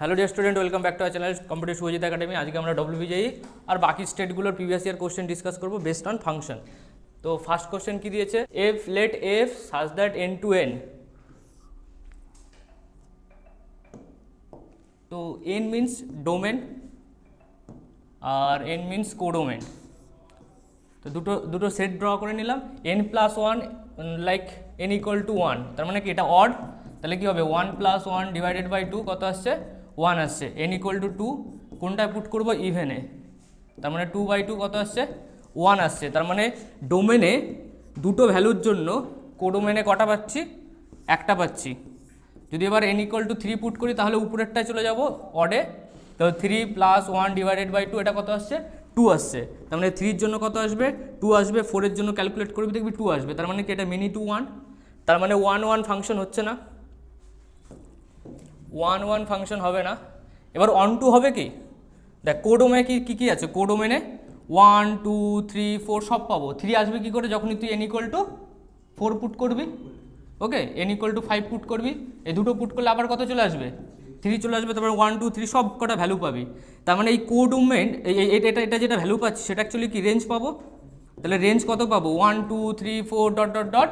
Hello dear student, welcome back to our channel competitive Sujit academy. আজকে আমরা WBJEE আর বাকি স্টেটগুলোর প্রিভিয়াস ইয়ার কোশ্চেন ডিসকাস করবো বেসড অন ফাংশন। তো ফার্স্ট কোশ্চেন কি দিয়েছে, f let f such that N to N. তো এন মিনস ডোমেন আর এন মিনস কোডোমেন। তো দুটো সেট ড্র করে নিলাম। N plus one like N equal to one, তার মানে কি এটা অড, তাহলে কি হবে one plus one divided by two কত আসছে, ওয়ান আসছে। এন ইকুয়াল টু টু কোনটায় পুট করবো, ইভেনে, তার মানে টু বাই টু কত আসছে, ওয়ান আসছে। তার মানে ডোমেনে দুটো ভ্যালুর জন্য কোডোমেনে কটা পাচ্ছি, একটা পাচ্ছি। যদি এবার N equal to three put করি তাহলে উপরেরটায় চলে যাব অডে, তো three plus one divided by two এটা কত আসছে, টু আসছে। তার মানে থ্রির জন্য কত আসবে, টু আসবে। ফোরের জন্য ক্যালকুলেট করবি দেখবি টু আসবে। তার মানে কি এটা মিনি টু ওয়ান, তার মানে ওয়ান ওয়ান ফাংশন হচ্ছে না, ওয়ান ওয়ান ফাংশন হবে না। এবার অন টু হবে কি, দেখ কোডোমেনে কি কি আছে, কোডোমেনে ওয়ান টু থ্রি ফোর সব পাবো। থ্রি আসবে কি করে, যখনই তুই N equal to four put করবি, okay, N equal to five put করবি, এই দুটো পুট করলে আবার কত চলে আসবে, থ্রি চলে আসবে। তারপরে ওয়ান টু থ্রি সব কটা ভ্যালু পাবি। তার মানে এই কোডোমেন এটা যেটা ভ্যালু পাচ্ছি সেটা অ্যাকচুয়ালি কি রেঞ্জ পাবো। তাহলে রেঞ্জ কত পাবো, one two three four dot dot dot.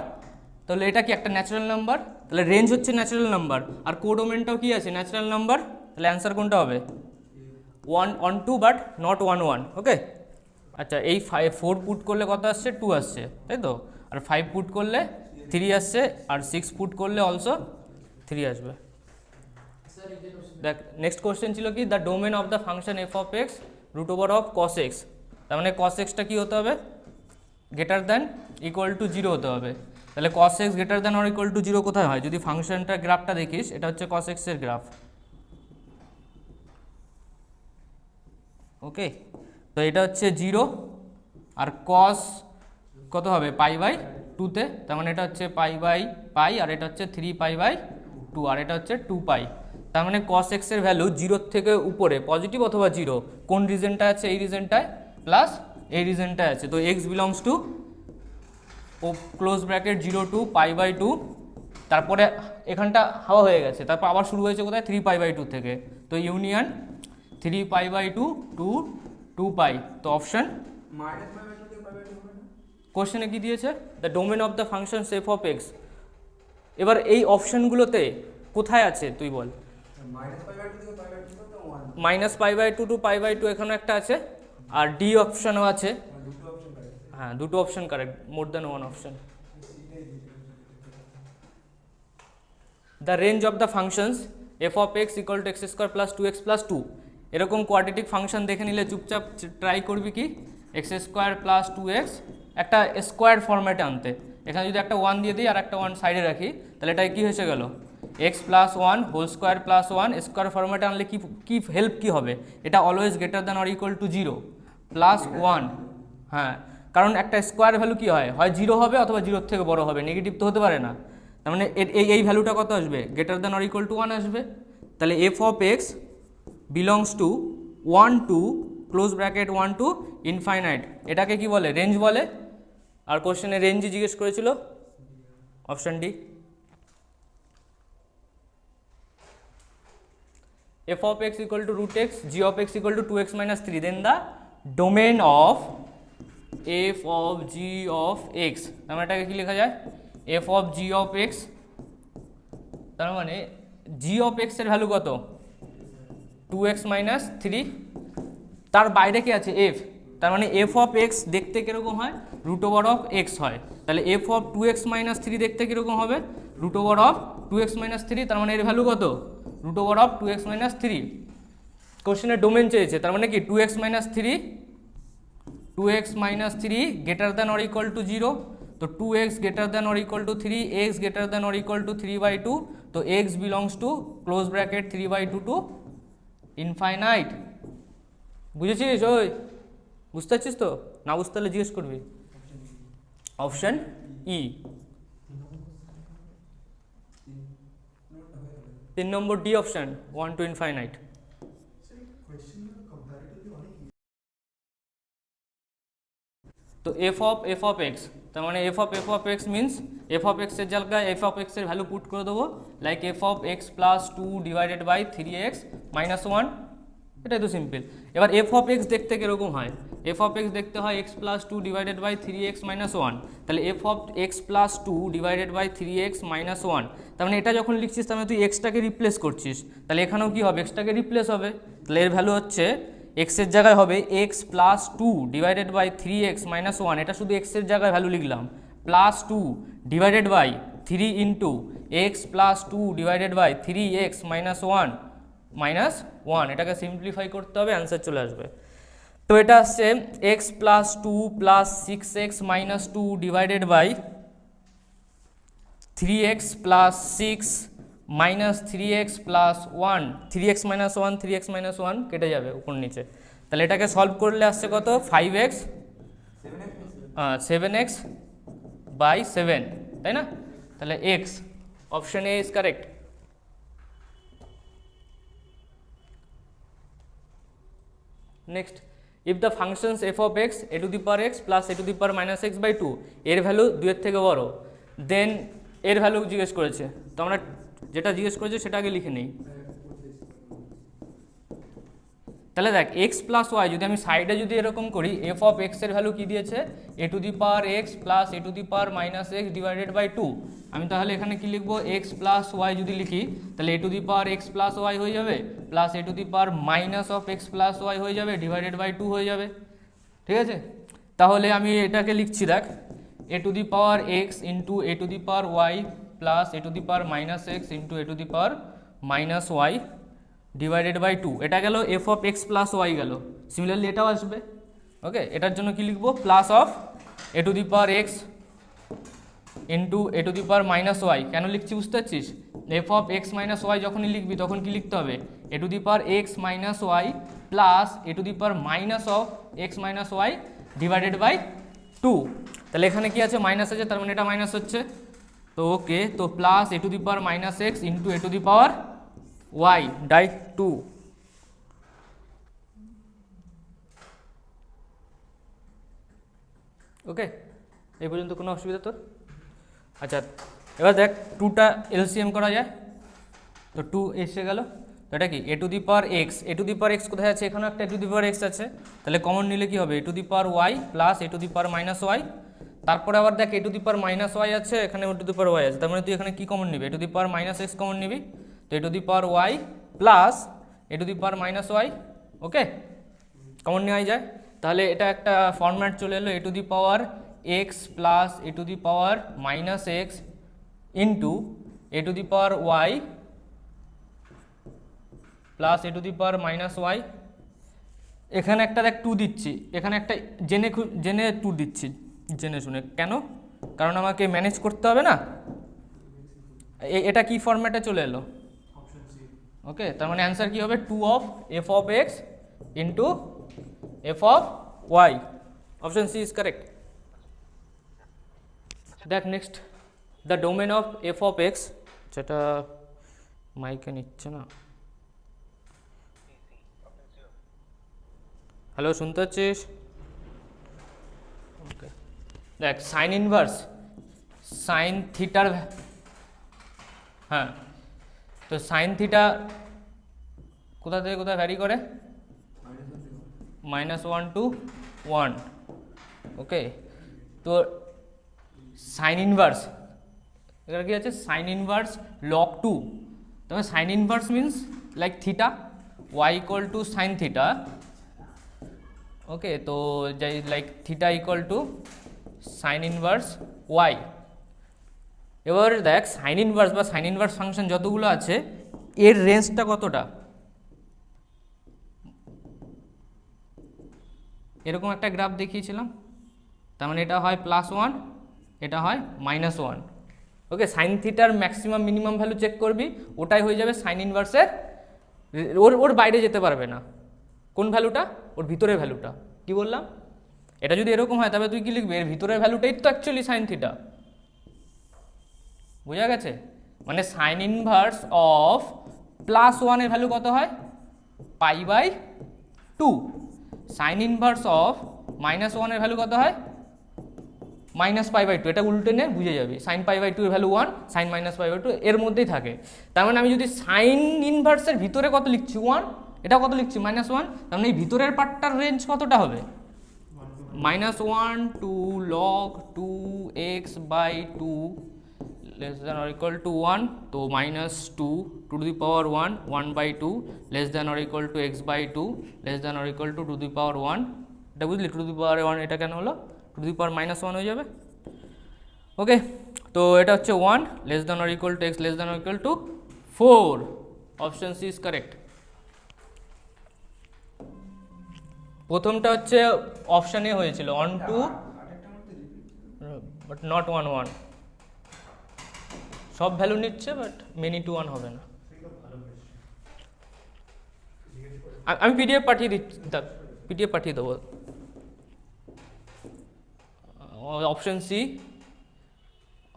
তাহলে এটা কি একটা ন্যাচারাল নাম্বার, তাহলে রেঞ্জ হচ্ছে ন্যাচারাল নাম্বার, আর কোডোমেনটাও কি আছে, ন্যাচারাল নাম্বার। তাহলে অ্যান্সার কোনটা হবে, one on two but not one one, okay. আচ্ছা, এই ফোর পুট করলে কত আসছে, টু আসছে, তাই তো। আর ফাইভ পুট করলে থ্রি আসছে, আর সিক্স পুট করলে অলসো থ্রি আসবে। দেখ নেক্সট কোশ্চেন ছিল কি, the domain of the function f of x root over of cos x. তার মানে কস এক্সটা কী হতে হবে, greater than equal to zero হতে হবে। তাহলে cos x greater than or equal to zero কোথায় হয়, যদি ফাংশনটার গ্রাফটা দেখিস, এটা হচ্ছে কস এক্সের গ্রাফ, ওকে। তো এটা হচ্ছে জিরো, আর কস কত হবে, পাই বাই টুতে, তার মানে এটা হচ্ছে পাই বাই পাই, আর এটা হচ্ছে থ্রি পাই বাই টু, আর এটা হচ্ছে টু পাই। তার মানে কস এক্সের ভ্যালু জিরোর থেকে উপরে পজিটিভ অথবা জিরো, কোন রিজনটা আছে, এই রিজনটায় প্লাস এই রিজনটায় আছে। তো এক্স বিলংস টু ও close bracket zero to pi by two, তারপরে এখানটা হাওয়া হয়ে গেছে, তারপর আবার শুরু হয়েছে কোথায়, থ্রি পাই বাই টু থেকে। তো union three pi by two to two pi. তো অপশান কোশ্চেনে কি দিয়েছে, the domain of the function f of x. এবার এই অপশানগুলোতে কোথায় আছে তুই বল, minus pi by two two pi by two এখানে একটা আছে, আর ডি অপশানও আছে। হ্যাঁ, দুটো option correct, more than one option. The range of the functions f of x equal to x square plus two x plus two. এরকম quadratic function দেখে নিলে চুপচাপ ট্রাই করবি কি, x square plus two x একটা square ফরম্যাটে আনতে। এখানে যদি একটা ওয়ান দিয়ে দিই আর একটা ওয়ান সাইডে রাখি, তাহলে এটা কি হয়েছে গেল, x plus one whole square plus one square ফরম্যাটে আনলে কি হেল্প কি হবে, এটা always greater than or equal to zero plus one. হ্যাঁ, কারণ একটা স্কোয়ার ভ্যালু কী হয়, হয় জিরো হবে অথবা জিরোর থেকে বড় হবে, নেগেটিভ তো হতে পারে না। তার মানে এই ভ্যালুটা কত আসবে, greater than or equal to one আসবে। তাহলে f of x belongs to one to close bracket one two infinite, এটাকে কি বলে, রেঞ্জ বলে। আর কোশ্চেনে রেঞ্জই জিজ্ঞেস করেছিল, option D. F of x equal to root x, g of x equal to two x minus three, then the domain of f of g of x. তার মানে এটাকে কী লেখা যায়, f of g of x, তার মানে g of এক্সের value কত, টু এক্স মাইনাস থ্রি, তার বাইরে কি আছে এফ, তার মানে এফ অফ এক্স দেখতে কীরকম হয়, রুট ওভার অফ এক্স হয়। তাহলে f of two x minus three দেখতে কীরকম হবে, root over of two x minus three, তার মানে এর ভ্যালু কত, root over of two x minus three. কোশ্চেনের ডোমেন চেয়েছে, তার মানে কি two x minus three, two x minus three greater than or equal to zero. তো two x greater than or equal to three, x greater than or equal to three by two. তো x belongs to close bracket three by two to infinite. বুঝেছিস, ওই বুঝতে পারছিস তো, না বুঝতে হলে জিজ্ঞেস করবি। Option E, 3 number D option, one two infinite. তো এফ অফ এক্স, তার মানে f of x means f of এক্সের জায়গায় এফ অফ এক্সের ভ্যালু পুট করে দেবো, like f of x plus 2 divided by 3x minus 1, এটাই তো সিম্পল। এবার এফ অফ এক্স দেখতে কীরকম হয়, এফ অফ এক্স দেখতে হয় x plus 2 divided by 3x minus 1, তাহলে f of x plus 2 divided by 3x minus 1, তার মানে এটা যখন লিখছিস তার মানে তুই এক্সটাকে রিপ্লেস করছিস, তাহলে এখানেও কী হবে, এক্সটাকে রিপ্লেস হবে, তাহলে এর ভ্যালু হচ্ছে এক্সের জায়গায় হবে x plus 2 divided by 3x minus 1, এটা শুধু এক্সের জায়গায় ভ্যালু লিখলাম, plus 2 divided by 3 into x plus 2 divided by 3x minus 1 minus 1, এটাকে সিম্পলিফাই করতে হবে, অ্যান্সার চলে আসবে। তো এটা আসছে x plus 2 plus 6x minus 2 divided by 3x plus 6 minus 3x plus 1, 3x minus 1 3x minus 1 কেটে যাবে উপর নিচে, তাহলে এটাকে সলভ করলে আসছে কত 5x 7x বাই 7, তাই না? তাহলে x option A is correct. Next, if the functions f of x a to the power x plus a to the power minus x by 2 এর ভ্যালু 2 এর থেকে বড়, দেন এর ভ্যালু জিজ্ঞেস করেছে, তো আমরা যেটা জিজ্ঞেস করেছে সেটা আগে লিখে নিই। তাহলে দেখ এক্স প্লাস ওয়াই যদি আমি সাইডে যদি এরকম করি, এফ অফ এক্সের ভ্যালু কী দিয়েছে, a to the power x plus a to the power minus x divided by 2, আমি তাহলে এখানে কি লিখবো, এক্স প্লাস ওয়াই যদি লিখি তাহলে a to the power x plus y হয়ে যাবে, plus a to the power minus of x plus y হয়ে যাবে, ডিভাইডেড বাই 2 হয়ে যাবে, ঠিক আছে? তাহলে আমি এটাকে লিখছি, দেখ a to the power x into a to the power y plus a to the power minus x into a to the power minus y divided by 2, এটা গেল f of x plus y গেল। Similarly এটাও আসবে, okay, এটার জন্য কি লিখবো, plus of a to the power x into a to the power minus y, কেন লিখছি বুঝতে পারছিস, f of x minus Y যখনই লিখবি তখন কি লিখতে হবে, a to the power x minus y plus a to the power minus of x minus y divided by 2, তাহলে এখানে কি আছে, মাইনাস আছে, তার মানে এটা মাইনাস হচ্ছে, তো ওকে, তো plus a to the power minus x into a to the power y by 2, okay, এই পর্যন্ত কোনো অসুবিধা তোর? আচ্ছা, এবার দেখ 2টা এলসিএম করা যায়, তো 2 এসে গেল, তো এটা কি a to the power x, a to the power x কোথায় আছে, এখানেও একটা এ টু দি পাওয়ার এক্স আছে, তাহলে কমন নিলে কি হবে, a to the power y plus a to the power minus y, তারপরে আবার দেখ a to the power minus y আছে, এখানে এ টু দি পাওয়ার ওয়াই আছে, তার মানে তুই এখানে কি কমন নিবি, a to the power minus x common নিবি, তো a to the power y plus a to the power minus y, okay, common নেওয়াই যায়, তাহলে এটা একটা ফরম্যাট চলে এলো, a to the power x plus a to the power minus x into a to the power y plus a to the power minus y, এখানে একটা দেখ 2 দিচ্ছি, এখানে একটা জেনে 2 দিচ্ছি, জেনে শুনে, কেন, কারণ আমাকে ম্যানেজ করতে হবে না, এটা কি ফরম্যাটে চলে এলো, ওকে, তার মানে অ্যান্সার কি হবে, 2 of f of x into f of y, option C is correct. দেখ next, the domain of f of x, যেটা মাইকে নিচ্ছে না, হ্যালো শুনতে পাচ্ছিস, ওকে, দেখ সাইন ইনভার্স সাইন থিটার, হ্যাঁ, তো সাইন থিটা কোথা থেকে কোথায় ভ্যারি করে, -1 to 1, ওকে, তো সাইন ইনভার্স, এখানে কি আছে, সাইন ইনভার্স log 2, তবে sine inverse means like theta, y equal to sine theta, okay, তো যাই like theta equal to sine inverse y. এবার দেখ সাইন ইনভার্স বা সাইন ইনভার্স ফাংশন যতগুলো আছে এর রেঞ্জটা কতটা, এরকম একটা গ্রাফ দেখিয়েছিলাম, তার মানে এটা হয় +1, এটা হয় -1, ওকে, সাইন থিটার ম্যাক্সিমাম মিনিমাম ভ্যালু চেক করবি, ওটাই হয়ে যাবে সাইন ইনভার্সের, ওর বাইরে যেতে পারবে না, কোন ভ্যালুটা, ওর ভিতরের ভ্যালুটা, কি বললাম, এটা যদি এরকম হয় তবে তুই কি লিখবি, এর ভিতরের ভ্যালুটাই তো অ্যাকচুয়ালি সাইন থিটা, বোঝা গেছে, মানে সাইন ইনভার্স অফ +1 এর ভ্যালু কত হয়, π/2, সাইন ইনভার্স অফ -1 এর ভ্যালু কত হয়, -π/2, এটা উল্টে নে বুঝে যাবি। sin π/2 এর ভ্যালু 1, sin -π/2 এর মধ্যেই থাকে। তার মানে আমি যদি সাইন ইনভার্সের ভিতরে কত লিখছি 1, এটা কত লিখছি -1, তার মানে এই ভিতরের পার্টটার রেঞ্জ কতটা হবে -1 to log 2x/2 less than or equal to 1, তো -2 to the power 1, 1/2 less than or equal to x/2 less than or equal to the power 1, এটা বুঝলি? টু দি পাওয়ার 1 এটা কেন হলো? টু দি পাওয়ার -1 হয়ে যাবে। ওকে, তো এটা হচ্ছে 1 less than or equal to x less than or equal to 4, option C is correct. প্রথমটা হচ্ছে অপশানে হয়েছিল 1 2 বাট নট 1 1, সব ভ্যালু নিচ্ছে বাট মেনি টু 1 হবে না। আমি পিডিএফ পাঠিয়ে দিচ্ছি, পিডিএফ পাঠিয়ে দেবো। Option C,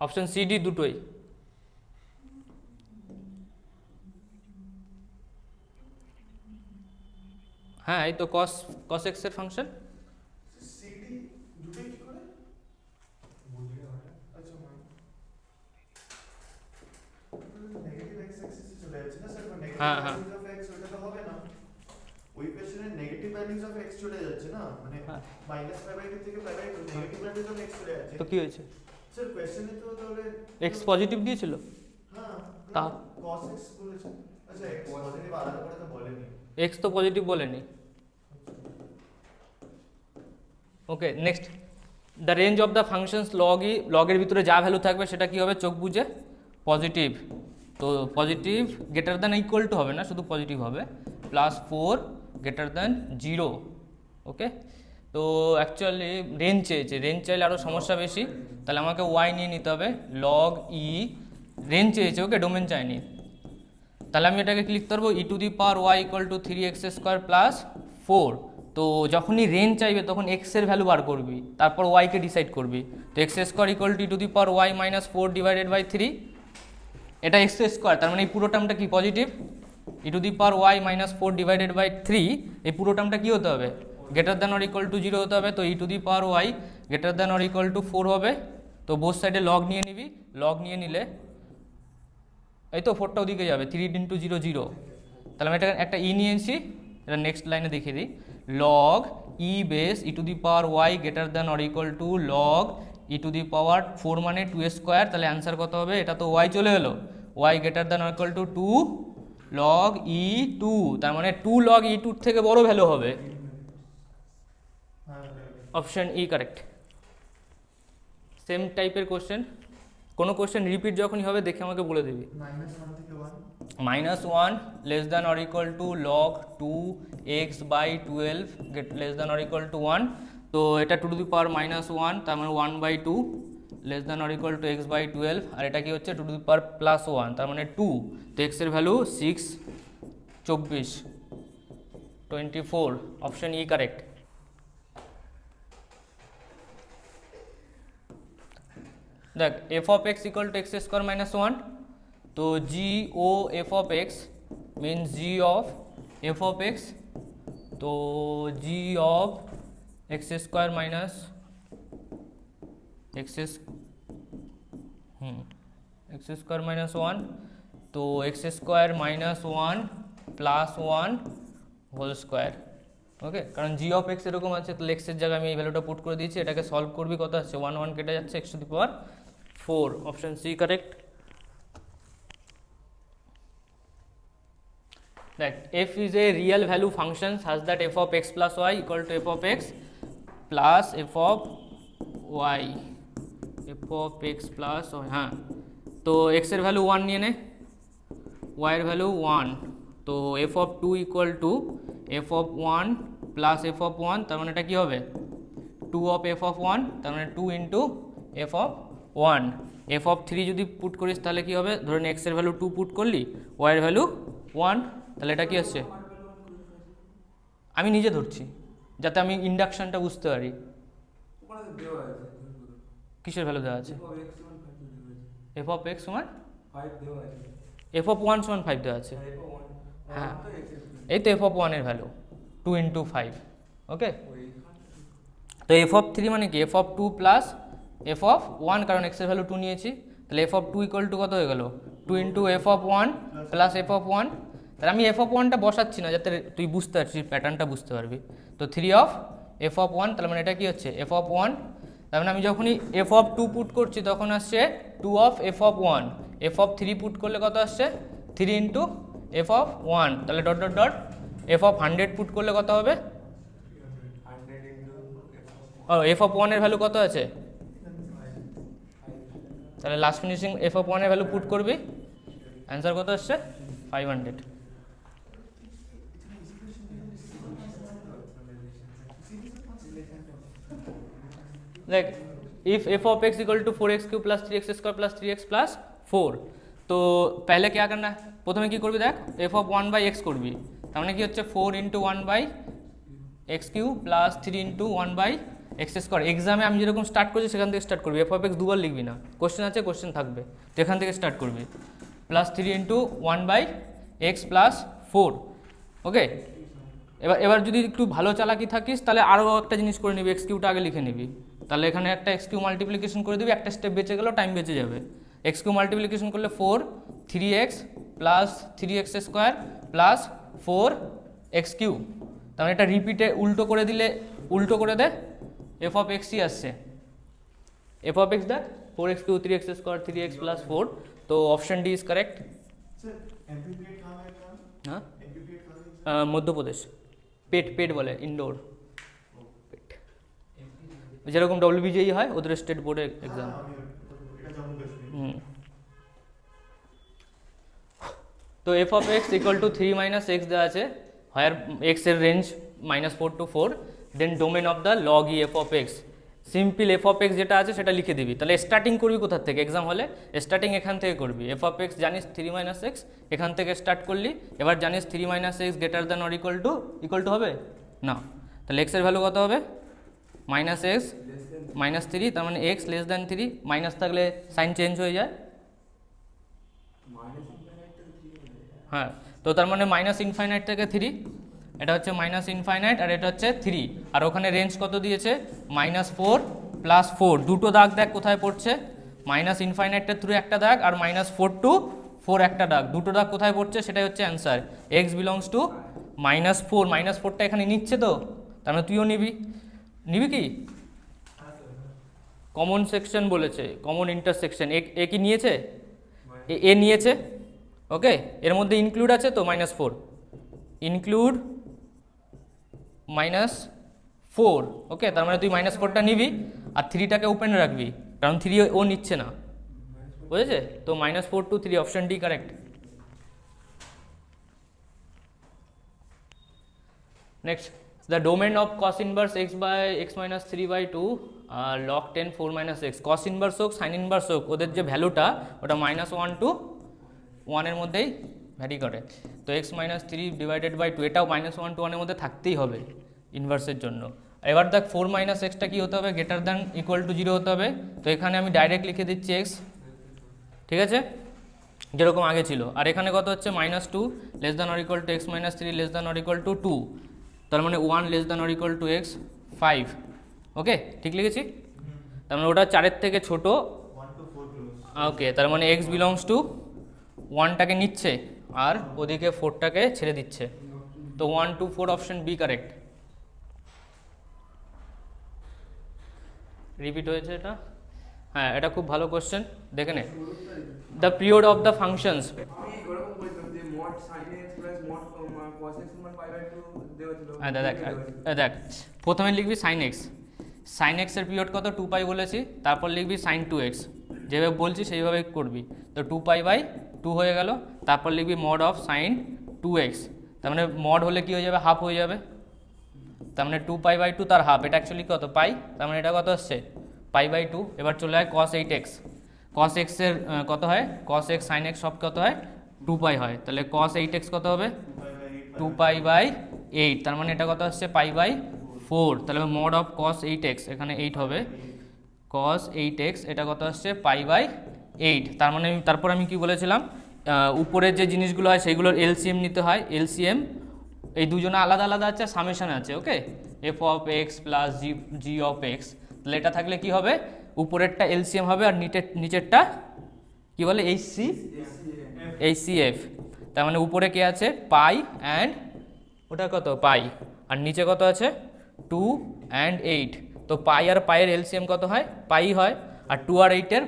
option C D দুটোই। হ্যাঁ, এই তো cos x এর ফাংশন। সিডি দুটোই কি করে বুঝলে হয়? আচ্ছা নেগেটিভ x অ্যাক্সিসে চলে যাচ্ছে না স্যার, নেগেটিভ হ্যাঁ, ভ্যালুজ অফ x ওটা তো হবে না। ওই কোশ্চেনে নেগেটিভ ভ্যালুজ অফ x চলে যাচ্ছে না, মানে -π/2 থেকে π/2 নেগেটিভ ভ্যালুজ অফ x চলে যাচ্ছে। তো কি হয়েছে স্যার কোশ্চেনে তো তাহলে x পজিটিভ দিয়েছিল। হ্যাঁ, তা cos x বলেছে। আচ্ছা x পজিটিভ আলাদা করে তো বলেনি। x তো পজিটিভ বলেনি। Okay, next, the range of the functions লগের ভিতরে যা ভ্যালু থাকবে সেটা কি হবে চোখ বুঝে পজিটিভ। তো positive greater than equal two হবে না, শুধু পজিটিভ হবে, +4 গ্রেটার দ্যান 0। ওকে, তো অ্যাকচুয়ালি রেঞ্জ চেয়েছে, রেঞ্জ চাইলে আরও সমস্যা বেশি, তাহলে আমাকে ওয়াই নিয়ে নিতে হবে লগ ই, রেঞ্জ চেয়েছে, ওকে ডোমেন চাইনি। তাহলে আমি এটাকে কি লিখতে পারবো, e⁻y = 3x² + 4। তো যখনই রেঞ্জ চাইবে তখন এক্স এর ভ্যালু বার করবি, তারপর ওয়াইকে ডিসাইড করবি। তো x² = e⁻y - 4 / 3, এটা x², তার মানে এই পুরো টার্মটা কি পজিটিভ। e⁻y - 4 / 3, এই পুরো টার্মটা কি হতে হবে greater than or equal two 0 হতে হবে। তো e⁻y greater than or equal two 4 হবে। তো বোথ সাইডে লগ নিয়ে নিবি, লগ নিয়ে নিলে এই তো 4টা ওদিকে যাবে, 3 × 0 0। তাহলে আমি এটা একটা ই নিয়েছি, এটা নেক্সট লাইনে দেখিয়ে দিই, log E base e⁻y greater than or equal to log e⁻4 মানে 2² তাহলে অ্যান্সার কত হবে, এটা তো y চলে এলো, y greater than or equal two 2 log e2, তার মানে 2 লগ e2 থেকে বড় ভ্যালু হবে। Option E correct. সেম টাইপের কোশ্চেন, কোনো কোশ্চেন রিপিট যখনই হবে দেখে আমাকে বলে দিবি। -1 থেকে 1 -1 less than or equal to log 2x/12 less than or equal to 1, তো এটা টু টু দি পাওয়ার -1, তার মানে 1/2 less than or equal to x/12, আর এটা কি হচ্ছে টু টু দি পাওয়ার +1, তার মানে 2। তো x এর ভ্যালু 6 24 24, অপশন ই কারেক্ট। দেখ f of x equal to x² - 1, তো g o f of x means g of f of x, তো জি অফ x² - -1, তো x² - 1 + 1 হোল স্কোয়ার। ওকে, কারণ জি of x এরকম আছে, তাহলে এক্সের জায়গায় আমি এই ভ্যালুটা পুট করে দিয়েছি, এটাকে সলভ করবি, কত আসছে 1 1 কেটে যাচ্ছে, x⁴, option C correct. That f is a real value function such that f of x plus y equal to f of x plus f of y, f of x plus y, হ্যাঁ, তো x এর value 1 নিয়ে নে, y এর value 1, তো f of 2 equal to f of 1 plus f of 1, তার মানে এটা কি হবে 2 of f of 1, তার মানে 2 into f of 1। f of 3 যদি পুট করিস তাহলে কি হবে, ধরেন x এর ভ্যালু 2 পুট করলি, y এর ভ্যালু 1, তাহলে এটা কি আসছে, আমি নিজে ধরছি যাতে আমি ইন্ডাকশনটা বুঝতে পারি। কিসের ভ্যালু দেওয়া আছে, f of x সমান 5 দেওয়া আছে, f of 1 সমান 5 দেওয়া আছে, হ্যাঁ এই তো f of 1 এর ভ্যালু 2 into 5। ওকে, তো f of 3 মানে কি f of 2 plus F of one, কারণ এক্সের ভ্যালু 2 নিয়েছি, তাহলে এফ অফ 2 ইকুয়াল টু কত হয়ে গেল 2 into f of 1 plus F of 1। তাহলে আমি এফ অফ 1টা বসাচ্ছি না, যাতে তুই বুঝতে পারছিস, প্যাটার্নটা বুঝতে পারবি। তো 3 অফ এফ অফ 1, তার মানে এটা কি হচ্ছে এফ অফ 1। তার মানে আমি যখনই এফ অফ 2 পুট করছি তখন আসছে 2 of f of 1। F of 3 put করলে কত আসছে 3 ইন্টু এফ অফ 1। তাহলে dot dot dot F of 100 put করলে কত হবে, ও এফ অফ 1 এর ভ্যালু কত আছে, তাহলে লাস্ট ফিনিশিং এফ অফ 1 এর ভ্যালু পুট করবি, অ্যান্সার কত আসছে 500। like if f of x equal to 4x cube plus 3x square plus 3x plus 4, तो पहले क्या करना है, প্রথমে কি করবি দেখ f of 1 by x করবি, তার মানে কি হচ্ছে 4 into 1 by x cube plus 3 into 1 by x square। এক্সামে আমি যেরকম স্টার্ট করছি সেখান থেকে স্টার্ট করবি, f of x দুবার লিখবি না, কোশ্চেন আছে কোশ্চেন থাকবে, তো এখান থেকে স্টার্ট করবি, plus 3 into 1 by x plus 4। ওকে, এবার যদি একটু ভালো চালাকি থাকিস তাহলে আরও একটা জিনিস করে নিবি, এক্স কিউটা আগে লিখে নিবি, তাহলে এখানে একটা এক্স কিউ মাল্টিপ্লিকেশন করে দিবি, একটা স্টেপ বেঁচে গেলেও টাইম বেঁচে যাবে। এক্স কিউ মাল্টিপ্লিকেশন করলে 4 3x plus 3x square plus 4x Q, তাহলে এটা রিপিটে উল্টো করে দিলে উল্টো করে দে এফ অফ এক্সই আসছে, এফ অফ এক্স দেখ 4x Q 3x square 3x plus 4, তো অপশন ডি ইজ কারেক্ট। हाँ मध्य प्रदेश पेट पेट बोले इंडोर पेट যেরকম ডব্লিউবিজেই হয় ওদের স্টেট বোর্ডের এক্সাম। তো f of x equal to 3 minus x দেওয়া আছে, হায়ার এক্স এর range -4 to 4, then domain of the log e f of x. Simple f of x যেটা আছে সেটা লিখে দিবি, তাহলে স্টার্টিং করবি কোথা থেকে, এক্সাম হলে স্টার্টিং এখান থেকে করবি। এফ অফ এক্স জানিস 3 মাইনাস এক্স, এখান থেকে স্টার্ট করলি, এবার জানিস 3 minus x greater than or equal two হবে না, তাহলে এক্সের ভ্যালু কত হবে মাইনাস এক্স মাইনাস 3, তার মানে এক্স লেস দ্যান 3, মাইনাস থাকলে সাইন চেঞ্জ হয়ে যায়, হ্যাঁ, তো তার মানে মাইনাস ইনফাইনাইট থেকে 3, এটা হচ্ছে মাইনাস ইনফাইনাইট আর এটা হচ্ছে 3, আর ওখানে রেঞ্জ কত দিয়েছে -4 প্লাস 4, দুটো দাগ দেখ কোথায় পড়ছে, মাইনাস ইনফাইনাইটের থ্রু একটা দাগ আর -4 to 4 একটা দাগ, দুটো দাগ কোথায় পড়ছে সেটাই হচ্ছে অ্যান্সার। এক্স বিলংস টু -4, -4টা এখানে নিচ্ছে, তো তার মানে তুইও নিবি কি কমন সেকশন বলেছে, কমন ইন্টারসেকশন, এ কি নিয়েছে, এ নিয়েছে, ওকে, এর মধ্যে ইনক্লুড আছে তো -4, ইনক্লুড -4, ওকে, তার মানে তুই -4টা নিবি আর 3টাকে ওপেন রাখবি, কারণ 3 ও নিচ্ছে না, বুঝেছে, তো -4 to 3 option D correct. Next, the domain of cos inverse x by x minus 3/2 log 10 4 minus x, cos inverse হোক সাইন ইনভার্স হোক ওদের যে ভ্যালুটা ওটা -1 to 1 এর মধ্যেই ভ্যারি করে, তো x minus 3 ডিভাইডেড বাই 2 এটাও -1 to 1 এর মধ্যে থাকতেই হবে ইনভার্সের জন্য। এবার দেখ 4 মাইনাস এক্সটা কী হতে হবে, গ্রেটার দ্যান ইকুয়াল টু 0 হতে হবে, তো এখানে আমি ডাইরেক্ট লিখে দিচ্ছি x, ঠিক আছে, যেরকম আগে ছিল, আর এখানে কত হচ্ছে -2 less than or equal two x minus 3 less than or equal two 2, তার মানে 1 less than or equal two x 5, ওকে, ঠিক লিখেছি, তার মানে ওটা 4-এর থেকে ছোট, ওকে, তার মানে x বিলংস টু 1টাকে নিচ্ছে আর ওদিকে 4টাকে ছেড়ে দিচ্ছে, তো 1 to 4 option B correct. Repeat হয়েছে এটা, হ্যাঁ, এটা খুব ভালো কোশ্চেন, দেখে নে, the period of the functions, দেখ প্রথমে লিখবি সাইন এক্স, সাইন এক্সের পিরিয়ড কত 2π বলেছি, তারপর লিখবি সাইন 2x, যেভাবে বলছি সেইভাবে করবি, তো 2π/2 হয়ে গেল, তারপর লিখবি মড অফ সাইন 2x, তার মানে মড হলে কি হয়ে যাবে, হাফ হয়ে যাবে, তার মানে 2π/2 তার হাফ, এটা অ্যাকচুয়ালি কত পাই, তার মানে এটা কত আসছে π/2। এবার চলে হয় cos 8x, cos x এর কত হয়, cos x sin x সব কত হয় 2π হয়, তাহলে cos 8x কত হবে 2π/8, তার মানে এটা কত আসছে π/4, তাহলে মড অফ cos 8x, এখানে 8 হবে, cos 8x এটা কত আসছে π/8, তার মানে তারপর আমি কি বলেছিলাম, উপরের যে জিনিসগুলো হয় সেইগুলোর এলসিএম নিতে হয়, এলসিএম এই দুজনে আলাদা আলাদা আছে, সামেশন আছে, okay, f of x plus g of x, তাহলে এটা থাকলে কি হবে উপরেরটা এলসিএম হবে আর নিচেরটা কি বলে এইচসিএফ। তার মানে উপরে কে আছে পাই অ্যান্ড ওটা কত পাই, আর নিচে কত আছে 2 অ্যান্ড 8। তো পাই আর পাইয়ের এলসিএম কত হয় পাই হয়, আর 2 আর 8-এর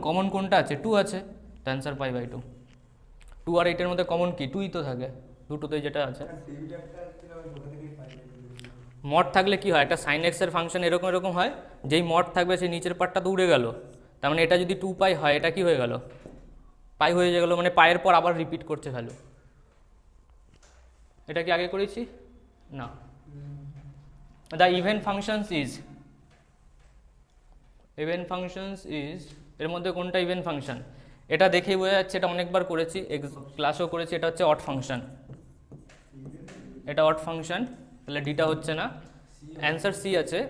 কমন কোনটা আছে 2 আছে, তো অ্যান্সার পাই বাই 2। 2 আর 8-এর মধ্যে কমন কি 2ই তো থাকে, দুটোতেই যেটা আছে। মড থাকলে কি হয়, একটা সাইন এক্সের ফাংশন এরকম এরকম হয়, যেই মড থাকবে সেই নিচের পার্টটা তো উড়ে গেল, তার মানে এটা যদি 2 পাই হয় এটা কি হয়ে গেল পাই হয়ে গেল, মানে পাইয়ের পর আবার রিপিট করছে ভ্যালু। এটা কি আগে করেছি না। দ্য ইভেন ফাংশনস ইজ এর মধ্যে কোনটা ইভেন ফাংশন, এটা দেখেই বোঝা যাচ্ছে, এটা অনেকবার করেছি ক্লাসও করেছি, এটা হচ্ছে অড ফাংশন, এটা অড ফাংশন, তাহলে ডিটা হচ্ছে না, অ্যান্সার সি আছে।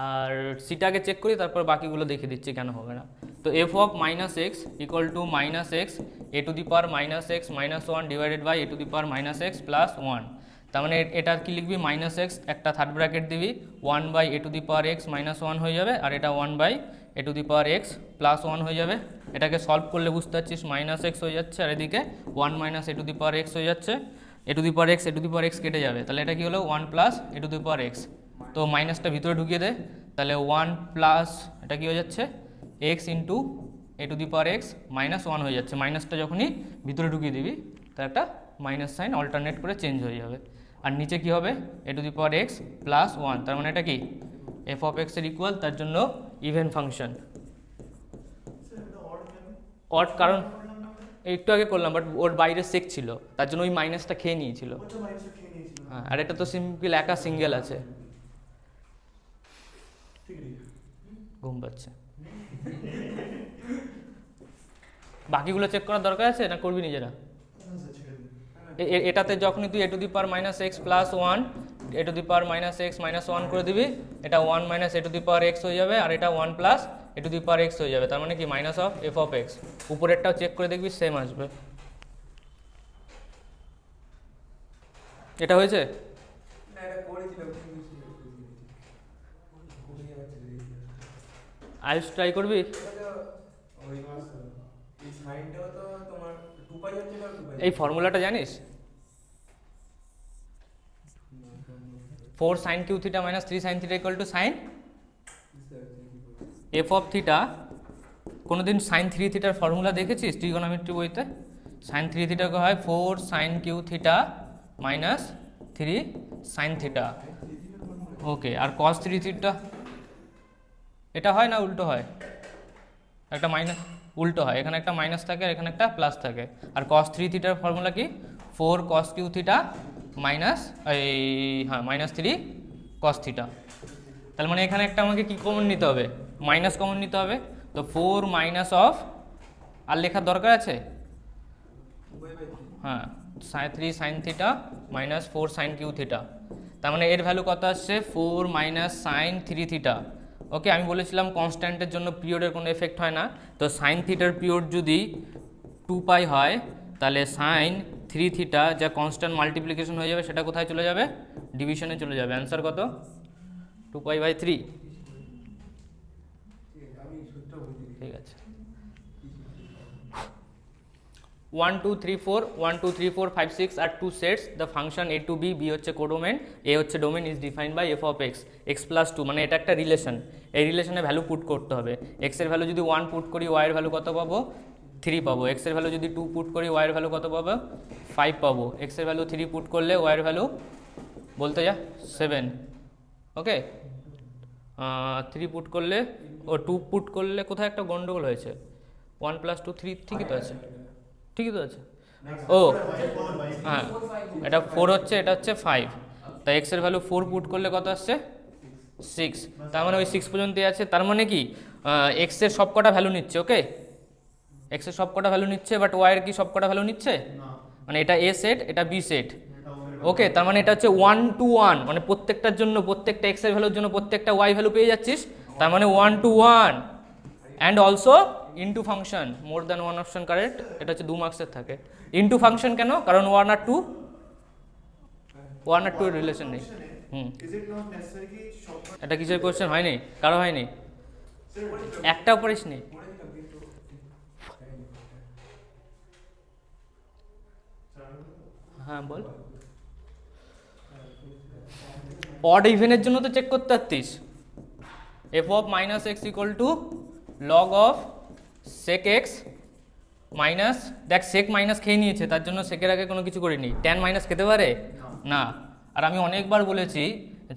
আর সিটাকে চেক করি তারপর বাকিগুলো দেখিয়ে দিচ্ছি কেন হবে না। তো f of minus x equal to minus x a to the power minus x minus 1 divided by a to the power minus x plus 1। তার মানে এটা কি লিখবি মাইনাস এক্স একটা থার্ড ব্র্যাকেট দিবি 1 by a to the power x minus 1 হয়ে যাবে, আর এটা 1 by a to the power x plus 1 হয়ে যাবে। এটাকে সলভ করলে বুঝতে পারছিস মাইনাস এক্স হয়ে যাচ্ছে, আর এদিকে 1 minus a to the power x হয়ে যাচ্ছে, এ টু দি পাওয়ার এক্স কেটে যাবে, তাহলে এটা কি হলো 1 plus a to the power x. তো মাইনাসটা ভিতরে ঢুকিয়ে দে, তাহলে 1 প্লাস এটা কি হয়ে যাচ্ছে x into a to the power x minus 1 হয়ে যাচ্ছে। মাইনাসটা যখনই ভিতরে ঢুকিয়ে দিবি তার একটা মাইনাস সাইন অল্টারনেট করে চেঞ্জ হয়ে যাবে, আর নিচে কি হবে a to the power x plus 1। তার মানে এটা কি এফ অফ এক্স এর ইকুয়াল, তার জন্য ইভেন ফাংশন। অড কারণ একটু আগে করলাম, বাট ওর বাইরে সেক ছিল তার জন্য ওই মাইনাসটা খেয়ে নিয়েছিল। হ্যাঁ, আর এটা তো সিম্পল একা সিঙ্গেল আছে। ঘুম পাচ্ছে, বাকিগুলো চেক করার দরকার আছে না করবি নিজেরা? এটাতে যখনই তুই a to the power minus x plus 1 a to the power minus x minus 1 করে দিবি, এটা 1 minus a to the power x হয়ে যাবে, আর এটা 1 plus a to the power x হয়ে যাবে, তার মানে কি minus of f of x. উপরেরটাও চেক করে দেখবি সেম আসবে। এটা হয়েছে? আইস ট্রাই করবি? এই ফর্মুলাটা জানিস? 4 sin cube theta minus 3 sin theta equal to sine f of theta. কোনোদিন সাইন 3 থিটার ফর্মুলা দেখেছিস ট্রিগোনোমেট্রি বইতে? সাইন 3 থিটাকে হয় 4 sin cube theta minus 3 sin theta. Okay, আর cos 3 থিটা এটা হয় না উল্টো হয়? একটা মাইনাস উল্টো হয়, এখানে একটা মাইনাস থাকে আর এখানে একটা প্লাস থাকে। আর cos 3 থিটার ফর্মুলা কি 4 cos Q theta minus minus 3 cos theta. তার মানে এখানে একটা আমাকে কি কমন নিতে হবে মাইনাস কমন নিতে হবে। তো 4 মাইনাস অফ আর লেখার দরকার আছে? হ্যাঁ 3 sin theta minus 4 sin cube theta. তার মানে এর ভ্যালু কত আসছে 4 মাইনাস sin 3 থিটা। ওকে, আমি বলেছিলাম কনস্ট্যান্টের জন্য পিরিয়ডের কোনো এফেক্ট হয় না, তো সাইন থিটার পিরিয়ড যদি 2 পাই হয় তাহলে সাইন 3 থিটা যা কনস্ট্যান্ট মাল্টিপ্লিকেশন হয়ে যাবে সেটা কোথায় চলে যাবে ডিভিশনে চলে যাবে। অ্যান্সার কত 2π/3। ঠিক আছে, 1 2 3 4 1 2 3 4 5 6 আর 2 sets the function a to b, b হচ্ছে কোডোমেন, a হচ্ছে domain, is defined by f of x x plus 2। মানে এটা একটা রিলেশন, এই রিলেশনে ভ্যালু পুট করতে হবে। x এর ভ্যালু যদি 1 পুট করি y এর ভ্যালু কত পাবো 3 পাবো, x এর ভ্যালু যদি 2 পুট করি y এর ভ্যালু কত পাবো 5 পাবো, x এর ভ্যালু 3 পুট করলে y এর ভ্যালু বলতে যা 7। ওকে, 3 পুট করলে ও 2 পুট করলে কোথায় একটা গন্ডগোল হয়েছে, 1 প্লাস 2 3 ঠিকই তো আছে, ঠিকই তো আছে। ও হ্যাঁ, এটা 4 হচ্ছে, এটা হচ্ছে 5, তাই x এর ভ্যালু 4 পুট করলে কত আসছে 6। তার মানে ওই 6 পর্যন্তই আছে। তার মানে কি x এর সব কটা ভ্যালু নিচ্ছে, ওকে x এর সব কটা ভ্যালু নিচ্ছে, বাট y এর কি সব কটা ভ্যালু নিচ্ছে? মানে এটা a সেট এটা b সেট। ওকে, তার মানে এটা হচ্ছে 1 to 1, মানে প্রত্যেকটার জন্য প্রত্যেকটা x এর ভ্যালুর জন্য প্রত্যেকটা y ভ্যালু পেয়ে যাচ্ছিস। তার মানে 1 to 1 and also into function, more than 1 option correct. এটা হচ্ছে 2 মার্কসের থাকে। ইনটু ফাংশন কেন? কারণ 1 আর 2 এর রিলেশন নেই। এটা কিসের কোশ্চেন হয়নি? কারো হয়নি? একটাও পড়িস নি? হ্যাঁ বল। অড ইভেনের জন্য তো চেক করতে পারতিস। F of minus x equal to log of sec x minus, দেখ সেক মাইনাস খেয়ে নিয়েছে, তার জন্য সেকের আগে কোনো কিছু করিনি। ট্যান মাইনাস খেতে পারে না। আর আমি অনেকবার বলেছি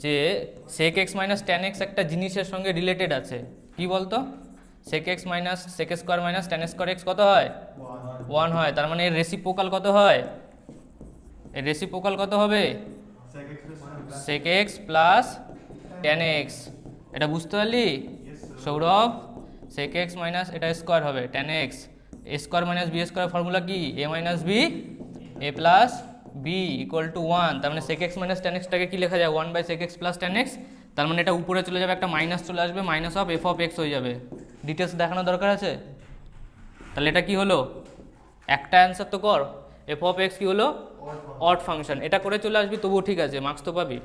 যে sec x minus tan x একটা জিনিসের সঙ্গে রিলেটেড আছে। কি বলতো? Sec x minus sec square minus tan square x কত হয়? 1 হয়। তার মানে এর রেসিপ্রোকাল কত হয়? এর রেসিপ্রোকাল কত হবে? Sec x plus tan x. এটা বুঝতে পারলি সৌরভ? সেক এক্স মাইনাস এটা স্কোয়ার হবে tan x, a square minus b square formula কি? A minus b a plus b equal to 1। তার মানে সেক এক্স মাইনাস ট্যান এক্সটাকে কি লেখা যায়? 1 by sec x plus tan x. তার মানে এটা উপরে চলে যাবে, একটা মাইনাস চলে আসবে, minus of f of x হয়ে যাবে। ডিটেলস দেখানো দরকার আছে? তাহলে এটা কি হলো? একটা অ্যান্সার তো কর। এফ অফ এক্স কি হলো? Odd function. এটা করে চলে আসবি তবুও ঠিক আছে, মার্কস তো পাবি।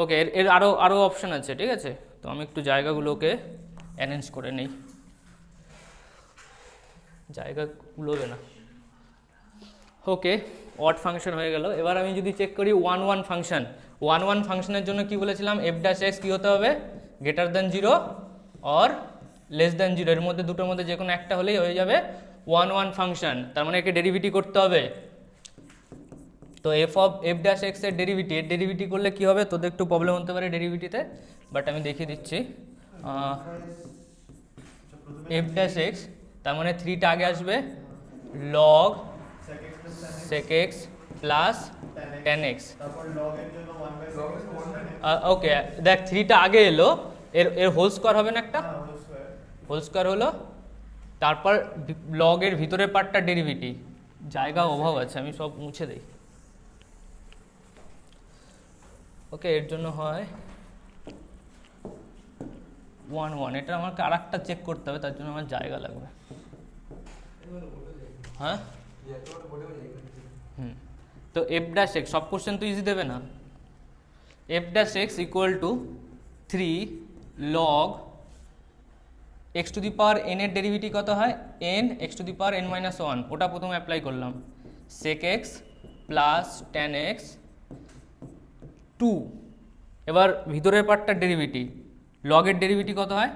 ওকে, এর আরও অপশান আছে, ঠিক আছে? তো আমি একটু জায়গাগুলোকে অ্যারেঞ্জ করে নেই, জায়গা কুলোবে না। ওকে, অড ফাংশন হয়ে গেল। এবার আমি যদি চেক করি 1 ফাংশন, 1 ফাংশনের জন্য কি বলেছিলাম? এফ ড্যাশ এক্স কী হতে হবে? Greater than 0 or less than 0, এর মধ্যে দুটোর মধ্যে যে কোনো একটা হলেই হয়ে যাবে 1 ফাংশন। তার মানে একে ডেরিভেটিভ করতে হবে। তো এফ ড্যাশ এক্স এর ডেরিভেটিভ করলে কি হবে? তোদের একটু প্রবলেম হতে পারে ডেরিভেটিভে, বাট আমি দেখিয়ে দিচ্ছি। এফ ড্যাশ এক্স, তার মানে 3টা আগে আসবে, log sec x plus tan x. Okay, দেখ 3টা আগে এলো, এর হোল স্কোয়ার হবে না একটা? হোল স্কোয়ার হলো, তারপর লগের ভিতরের পার্টটা ডেরিভেটিভ। জায়গা অভাব আছে, আমি সব মুছে দিই। ওকে, এর জন্য হয় 1 এটা আমাকে আর একটা চেক করতে হবে, তার জন্য আমার জায়গা লাগবে। হ্যাঁ তো এফ ড্যাশ এক্স, সব কোশ্চেন তো ইজি দেবে না। F dash x equal to 3 log x to the power n এর ডেরিভেটিভ কত হয়? N x to the power n minus 1, ওটা প্রথমে অ্যাপ্লাই করলাম। Sec x plus tan x 2। এবার ভিতরের পার্টটার ডেরিভেটিভ, লগের ডেরিভেটিভ কত হয়?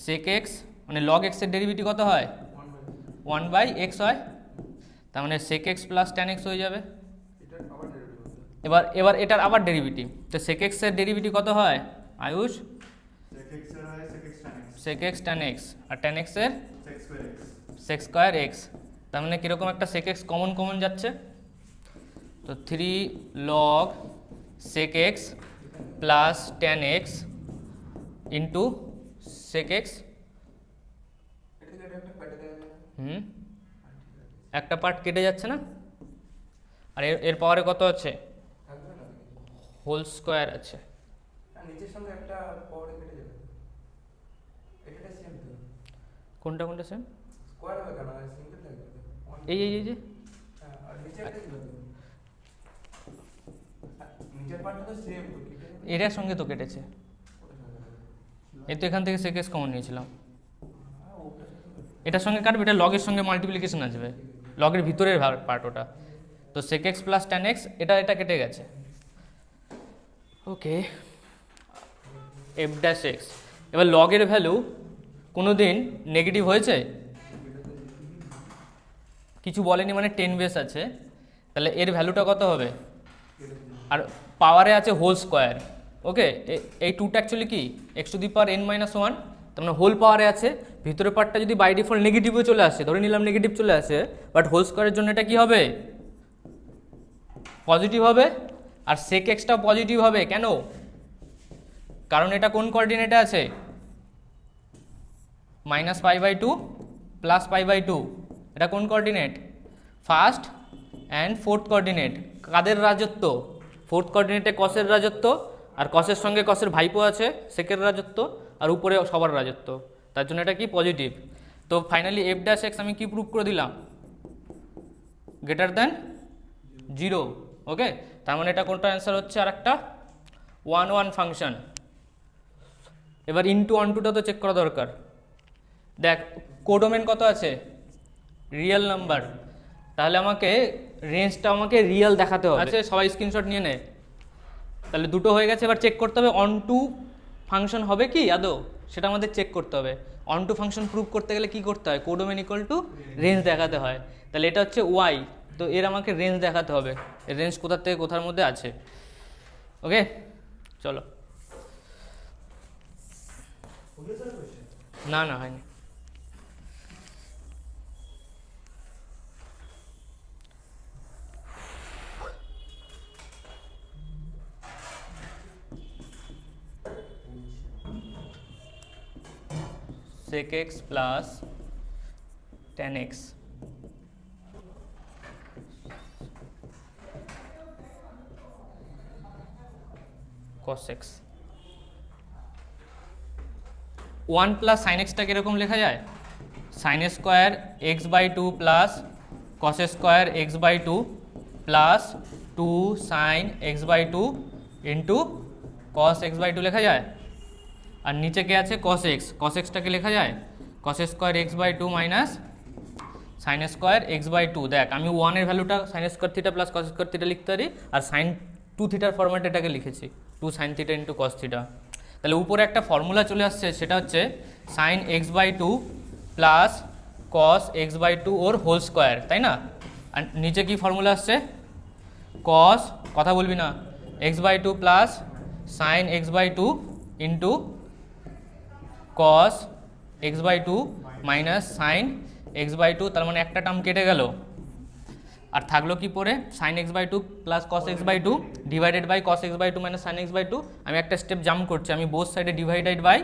সেক এক্স মানে লগ এক্সের ডেরিভেটিভ কত হয়? 1 বাই এক্স হয়। তার মানে sec x plus tan x হয়ে যাবে। এবার এটার আবার ডেরিভেটিভ, তো সেক এক্সের ডেরিভেটিভ কত হয় Ayush? Sec x tan x, আর ট্যান এক্সের সেক স্কোয়ার এক্স। তার মানে কীরকম একটা সেক এক্স কমন যাচ্ছে, তো 3 log sec x plus tan x into sec x. একটা পার্ট কেটে যাচ্ছে না, আর এর পাওয়ারে কত আছে? হোল স্কোয়ার আছে। কোনটা সেম? এই যে এটার সঙ্গে তো কেটেছে, এই তো এখান থেকে সেক এক্স কমন নিয়েছিলাম, এটার সঙ্গে কাটবে, এটা লগের সঙ্গে মাল্টিপ্লিকেশন আসবে, লগের ভিতরের পার্ট ওটা। তো sec x plus tan x, এটা কেটে গেছে। Okay, f dash x. এবার লগের ভ্যালু কোনো দিন নেগেটিভ হয়েছে? কিছু বলেনি, মানে 10 বেস আছে, তাহলে এর ভ্যালুটা কত হবে? আর পাওয়ারে আছে হোল স্কোয়ার। ওকে, এই 2টা অ্যাকচুয়ালি কি? X to the power n minus 1, তার মানে হোল পাওয়ারে আছে। ভিতরের পার্টটা যদি বাই ডিফল্ট নেগেটিভও চলে আসে, ধরে নিলাম নেগেটিভ চলে আসে, বাট হোল স্কোয়ারের জন্য এটা কি হবে? পজিটিভ হবে। আর সেক এক্সটাও পজিটিভ হবে, কেন? কারণ এটা কোন কোঅর্ডিনেটে আছে? -π/2 প্লাস π/2, এটা কোন coordinate? First and fourth coordinate. কাদের রাজত্ব? ফোর্থ কোঅর্ডিনেটে কসের রাজত্ব, আর কসের সঙ্গে কসের ভাইপো আছে সেকের রাজত্ব, আর উপরে সবার রাজত্ব, তার জন্য এটা কি? পজিটিভ। তো ফাইনালি এফ ড্যাশ এক্স আমি কি প্রুভ করে দিলাম? Greater than 0। ওকে, তার মানে এটা কোনটা অ্যান্সার হচ্ছে? আর একটা 1 ফাংশন। এবার ইনটু অনটুটা তো চেক করা দরকার। দেখ কোডোমেন কত আছে, রিয়েল নাম্বার, তাহলে আমাকে রেঞ্জটা আমাকে রিয়েল দেখাতে হবে। আছে সবাই স্ক্রিনশট নিয়ে নেয়, তাহলে দুটো হয়ে গেছে। এবার চেক করতে হবে অন টু ফাংশন হবে কি আদৌ, সেটা আমাদের চেক করতে হবে। অন টু ফাংশন প্রুভ করতে গেলে কি করতে হয়, কোডোমেন ইকুয়াল টু রেঞ্জ দেখাতে হয়। তাহলে এটা হচ্ছে ওয়াই, তো এর আমাকে রেঞ্জ দেখাতে হবে, এর রেঞ্জ কোথার থেকে কোথার মধ্যে আছে। ওকে চলো। না না হয়নি। sec x plus tan x cos x 1 plus sine এক্সটা কীরকম লেখা যায়, sine square x by two plus cos square x by two plus 2 sine x by two into cos x by two লেখা যায়। আর নিচে কে আছে কস এক্স, কস এক্সটাকে লেখা যায় cos square x by two minus sine square x by two. দেখ আমি ওয়ানের ভ্যালুটা sine square theta plus cos square theta লিখতে পারি, আর সাইন টু থিটার ফরম্যাটে এটাকে লিখেছি 2 sine theta into cos theta. তাহলে উপরে একটা ফর্মুলা চলে আসছে, সেটা হচ্ছে sine x by two plus cos x by two ওর হোল স্কোয়ার, তাই না? আর নিচে কি ফর্মুলা আসছে, কস, কথা বলবি না, x by two plus sine x by two into cos x by two minus sine x by two. তার মানে একটা টার্ম কেটে গেল, আর থাকলো কি পরে, sine x by two plus cos x by two divided by cos x by two minus sine x by two. আমি একটা স্টেপ জাম্প করছি, আমি বোথ সাইডে divided by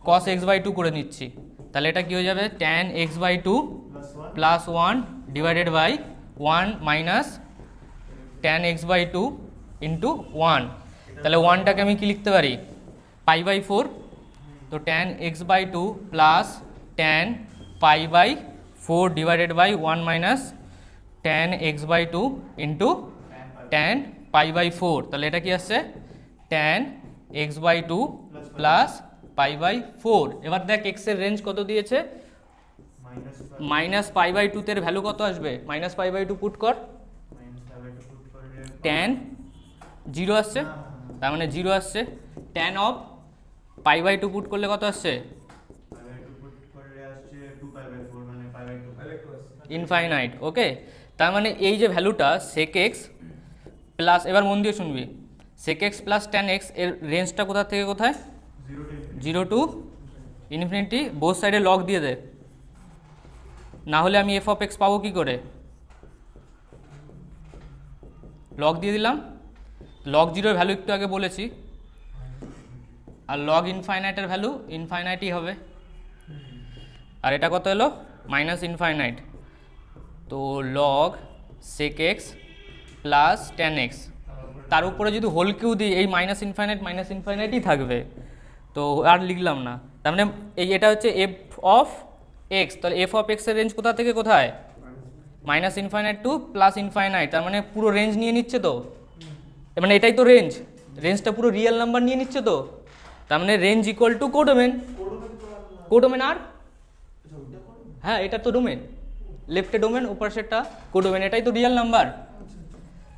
cos x by two করে নিচ্ছি। তাহলে এটা কী হয়ে যাবে, tan x by two plus one divided by one minus tan x by two into one. তাহলে ওয়ানটাকে আমি কি লিখতে পারি, পাই বাই ফোর। তো tan x by two plus tan pi by four divided by one minus tan x by two into tan pi by four. তাহলে এটা কি আসছে, tan x by two plus pi by four. এবার দেখ এক্সের range কত দিয়েছে, minus pi by টুতে ভ্যালু কত আসবে, minus pi by two put কর, ট্যান জিরো আসছে, তার মানে জিরো আসছে। Tan of pi by two put করলে কত আসছে, ইনফাইনাইট। ওকে, তার মানে এই যে ভ্যালুটা সেক এক্স প্লাস, এবার মন দিয়ে শুনবি, sec x plus tan x এর রেঞ্জটা কোথা থেকে কোথায়, জিরো টু ইনফিনিটি। বোথ সাইডে লগ দিয়ে দে, না হলে আমি এফ অফ এক্স পাবো কী করে, লগ দিয়ে দিলাম। লগ জিরোর ভ্যালু একটু আগে বলেছি, আর লগ ইনফাইনাইটের ভ্যালু ইনফাইনাইটই হবে। আর এটা কত এলো, মাইনাস ইনফাইনাইট। তো log sec x plus tan x, তার উপরে যদি হোল কিউ দিই এই মাইনাস ইনফাইনাইটই থাকবে, তো আর লিখলাম না। তার মানে এই এটা হচ্ছে এফ অফ এক্স। তাহলে এফ অফ এক্সের রেঞ্জ কোথা থেকে কোথায়, minus infinite to plus infinite. তার মানে পুরো রেঞ্জ নিয়ে নিচ্ছে, তো মানে এটাই তো রেঞ্জ, রেঞ্জটা পুরো রিয়েল নাম্বার নিয়ে নিচ্ছে। তো তার মানে range equal to codomain, codomain আর হ্যাঁ এটা তো ডোমেন, লেফটে ডোমেন উপর সেটা কোডোমেন, এটাই তো রিয়েল নাম্বার।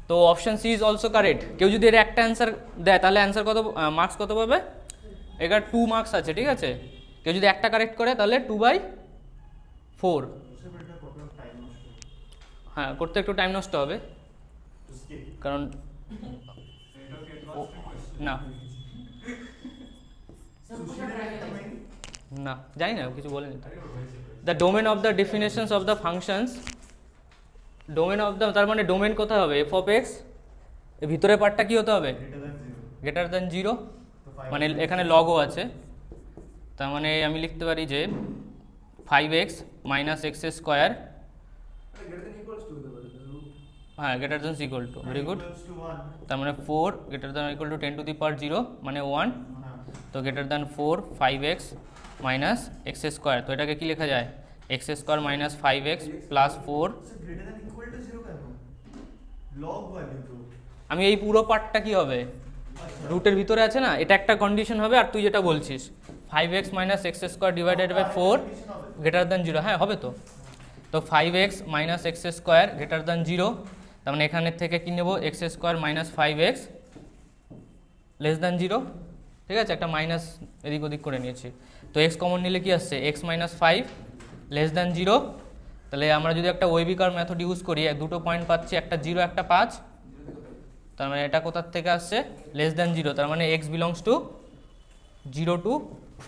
তো option C is also correct. কেউ যদি এর একটা অ্যান্সার দেয় তাহলে অ্যান্সার কত, মার্কস কত পাবে, এটার 2 মার্কস আছে, ঠিক আছে। কেউ যদি একটা কারেক্ট করে তাহলে 2/4। হ্যাঁ করতে একটু টাইম নষ্ট হবে, কারণ না না জানি না কিছু বলেনি। The domain of the definitions of the functions, domain of the, তার মানে ডোমেন কোথায় হবে, এফ অফ এক্স, এর ভিতরের পার্টটা কি হতে হবে, গ্রেটার দ্যান জিরো, মানে এখানে লগও আছে। তার মানে আমি লিখতে পারি যে 5x মাইনাস এক্স স্কোয়ার, হ্যাঁ greater than equal to, very good. তার মানে 4 greater than equal to 10 to the power 0 মানে 1, তো greater than 4 5x minus x square. তো এটাকে কি লেখা যায়, x square minus 5x plus 4। Log value তো আমি এই পুরো পার্টটা কি হবে, রুটের ভিতরে আছে না, এটা একটা কন্ডিশন হবে। আর তুই যেটা বলছিস 5x minus x square divided by 4 greater than 0, হ্যাঁ হবে তো। তো 5x minus x square greater than 0, তার মানে এখানের থেকে কী নেবো, x square minus 5x less than 0, ঠিক আছে, একটা মাইনাস এদিক ওদিক করে নিয়েছি। তো এক্স কমন নিলে কি আসছে, এক্স মাইনাস 5 লেস দ্যান 0। তাহলে আমরা যদি একটা ওয়েবিকার মেথড ইউজ করি, দুটো পয়েন্ট পাচ্ছি, একটা 0 একটা 5, তার মানে এটা কোথার থেকে আসছে, লেস দ্যান 0, তার মানে x belongs to 0 to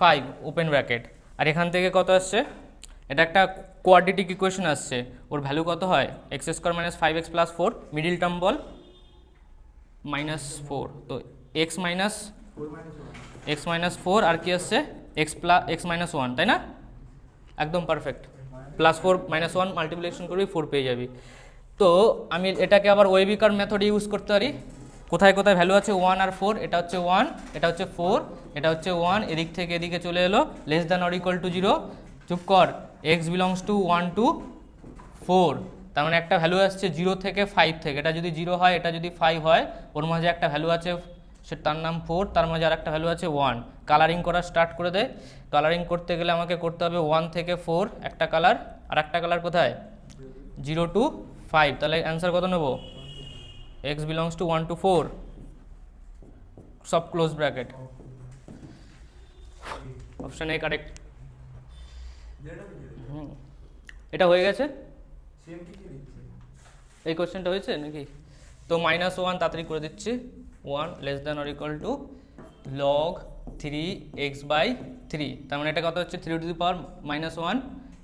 5 open bracket. আর এখান থেকে কত আসছে, এটা একটা কোয়াড্রেটিক ইকুয়েশন আসছে, ওর ভ্যালু কত হয়, x square minus 5x plus 4, middle term বল -4, তো এক্স মাইনাস 4 আর কি আসছে এক্স মাইনাস 1, তাই না, একদম পারফেক্ট। +4 -1 মাল্টিপ্লিকেশন করবি 4 পেয়ে যাবি। তো আমি এটাকে আবার ওয়েবিকার মেথড ইউজ করতে পারি। কোথায় কোথায় ভ্যালু আছে 1 আর 4, এটা হচ্ছে 1, এটা হচ্ছে 4, এটা হচ্ছে 1, এদিক থেকে এদিকে চলে এলো, less than or equal two 0, চুপ কর, এক্স বিলংস টু 1 to 4, তার মানে একটা ভ্যালু আসছে 0 থেকে 5 থেকে, এটা যদি 0 হয় এটা যদি 5 হয়, ওর মাঝে একটা ভ্যালু আছে, সে তার নাম 4, তার মাঝে আর একটা ভ্যালু আছে 1। কালারিং করা স্টার্ট করে দেয়। কালারিং করতে গেলে আমাকে করতে হবে 1 থেকে 4 একটা কালার, আর একটা কালার কোথায় 0 to 5, তাহলে অ্যান্সার কত নেব, এক্স বিলংস টু 1 to 4, সব close bracket, option A correct. এটা হয়ে গেছে, এই কোশ্চেনটা হয়েছে নাকি? তো -1 তাড়াতাড়ি করে দিচ্ছি, 1 less than or equal two log 3x/3, তার মানে এটা কত হচ্ছে 3 to the power -1,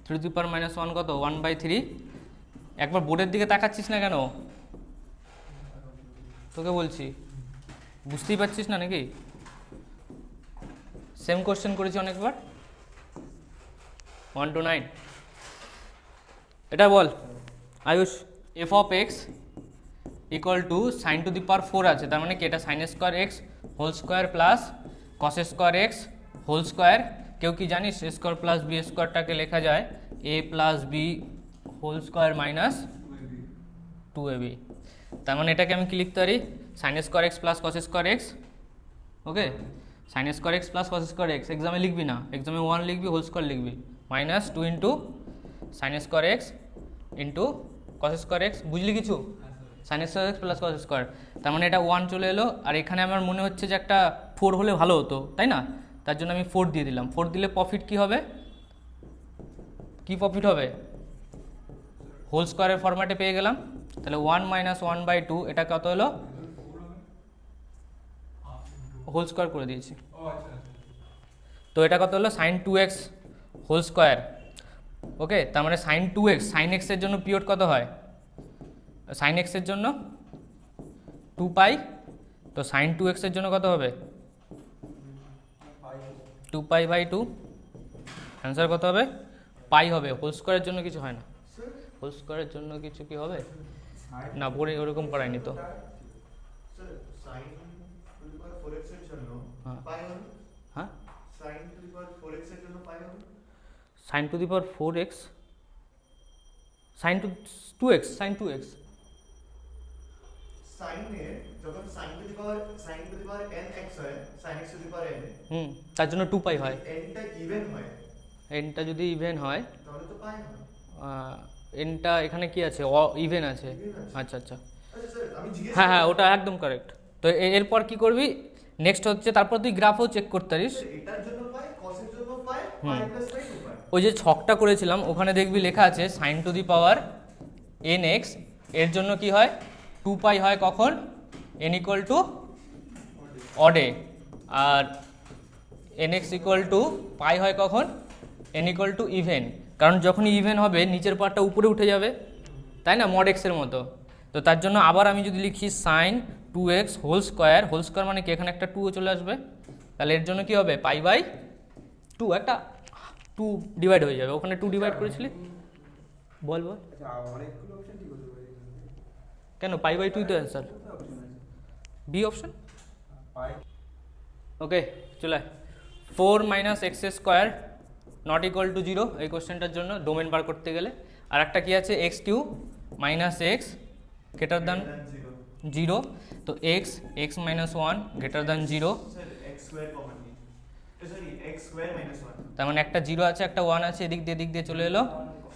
3 to the power -1 কত 1/3। একবার বোর্ডের দিকে তাকাচ্ছিস না কেন, তোকে বলছি, বুঝতেই পারছিস না নাকি? সেম কোশ্চেন করেছি অনেকবার, 1 to 9। এটা বল আয়ুষ, f of x equal to sine to the power 4 আছে, তার মানে কি এটা sine square x whole square plus cos square x whole square. কেউ কি জানিস এ স্কোয়ার প্লাস বি স্কোয়ারটাকে লেখা যায় a plus b whole square minus 2ab, তার মানে এটাকে আমি কি লিখতে পারি, sine square x plus cos square x, okay, sine square x plus cos square x, এক্সামে লিখবি না, এক্সামে 1 লিখবি, হোল স্কোয়ার লিখবি, minus 2 into sign square x into cos square x, বুঝলি কিছু, sign square x plus cos square, তার মানে এটা 1 চলে এলো। আর এখানে আমার মনে হচ্ছে যে একটা 4 হলে ভালো হতো, তাই না, তার জন্য আমি 4 দিয়ে দিলাম। 4 দিলে প্রফিট কি হবে, কি প্রফিট হবে, হোল স্কোয়ারের ফরম্যাটে পেয়ে গেলাম। তাহলে 1 - 1/2, এটা কত হলো, হোল স্কোয়ার করে দিয়েছি, তো এটা কত হলো সাইন 2x হোল স্কোয়ার, ওকে, তার মানে সাইন 2x, সাইন এক্সের জন্য পিরিয়ড কত হয়, সাইন এক্সের জন্য 2π, তো সাইন 2x এর জন্য কত হবে 2π/2, অ্যান্সার কত হবে পাই হবে, হোল স্কোয়ারের জন্য কিছু হয় না, হোল স্কোয়ারের জন্য কিছু কি হবে না, পরে ওরকম করায়নি তো, sin to the power 4x এর জন্য পাই হবে, হ্যাঁ sin to the power 4x এর জন্য পাই হবে, sine to the power 4x, sine to 2x, sine 2x, sin এ যখন sin to the power nx হয়, sin x to the power n, তার জন্য 2π হয়, nটা ইভেন হয়, এনটা যদি ইভেন হয় তাহলে তো পাই হবে, এনটা এখানে কি আছে, ইভেন আছে, আচ্ছা আচ্ছা, আচ্ছা স্যার আমি জিজ্ঞেস, হ্যাঁ হ্যাঁ ওটা একদম কারেক্ট। তো এরপর কি করবি, নেক্সট হচ্ছে তারপর তুই গ্রাফও চেক করতে পারিস, এটার জন্য পাই, cos এর জন্য পাই, পাই প্লাস পাই 2 পাই, ওই যে ছকটা করেছিলাম ওখানে দেখবি লেখা আছে sine to the power nx, এর জন্য কি হয় 2π হয় কখন, n ইকুয়াল টু অডে, আর nx ইকুয়াল টু পাই হয় কখন, n ইকুয়াল টু ইভেন, কারণ যখনই ইভেন হবে নিচের পার্টটা উপরে উঠে যাবে, তাই না, মড এক্সের মতো। তো তার জন্য আবার আমি যদি লিখি sine 2x whole square, whole square মানে কি এখানে একটা 2 চলে আসবে, তাহলে এর জন্য কি হবে π/2, একটা 2 ডিভাইড হয়ে যাবে, ওখানে 2 ডিভাইড করেছিলি, বল বল কেন π/2 তো অ্যান্সার, বি অপশন, ওকে চলে 4 - x square not equal to 0, এই কোশ্চেনটার জন্য ডোমেন বার করতে গেলে। আর একটা কি আছে x³ - x গ্রেটার দ্যান 0, तो x minus 1 greater than 0, sir x square common নিই, সরি x স্কয়ার মাইনাস 1 তার মানে একটা 0 আছে একটা 1 আছে, এদিক দিয়ে চলে এলো,